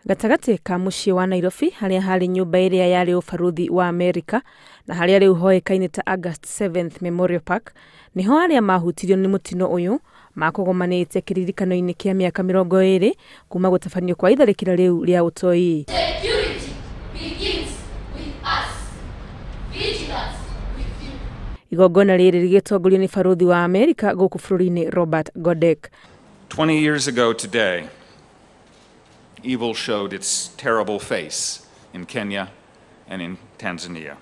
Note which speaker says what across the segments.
Speaker 1: Gatagati ka muciĩ wa Nairobi haria hari nyumba iria yari ubaruthi wa Amerika na haria riu hoekaine ta August 7th Memorial Park niho aria mahutirio ni mutino uyu makogomanite kiririkano-ini kia miaka 20 kuma gutabanio kwa itharikira riu ria utoi.
Speaker 2: Security begins with us. Vigilance with you.
Speaker 1: Igongona riri rigitongorio ni baruthi wa Amerika guku bururi-ini Robert Godek.
Speaker 3: 20 years ago today, evil showed its terrible face in Kenya and in Tanzania.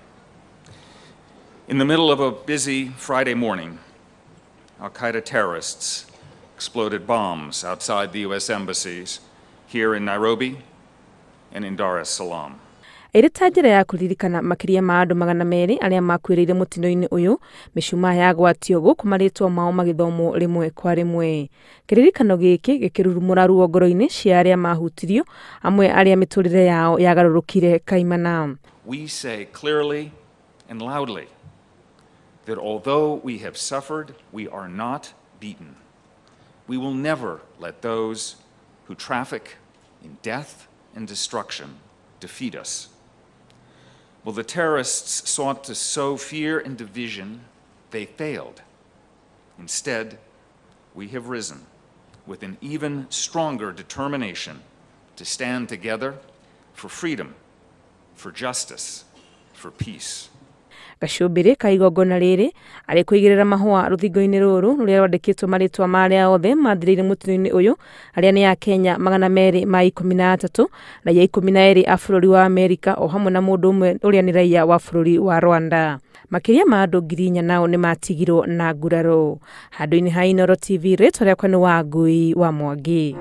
Speaker 3: In the middle of a busy Friday morning, Al-Qaeda terrorists exploded bombs outside the U.S. embassies here in Nairobi and in Dar es Salaam.
Speaker 1: Iri ta njira ya kuririkana makiria ma andu 200 aria makwirire mutino-ini uyu, micuma yagwatio guku maritwa mao magithomwo rimwe kwa rimwe. Kiririkano giki gikirurumura ruo ngoro-ini cia aria mahutirio amwe aria miturire yao yagarurukire kaimana.
Speaker 3: We say clearly and loudly that although we have suffered, we are not beaten. We will never let those who traffic in death and destruction defeat us. Well, the terrorists sought to sow fear and division. They failed. Instead, we have risen with an even stronger determination to stand together for freedom, for justice, for peace.
Speaker 1: Gacumbiri ka igongona riri ari kuigirira mahua ruthingo-ini ruru ruria rwandikitwo maritwa maria othe mathirire mutino-ini uyu aria ni ya Kenya 213 na ya 12 a bururi wa Amerika o hamwe na mundu umwe uria ni raia wa bururi wa Rwanda. Makiria ma andu 4,000 nao ni matigirwo na nguraro. Handu-ini ha Inooro TV, ritwa riakwa ni Wangui wa Mwangi.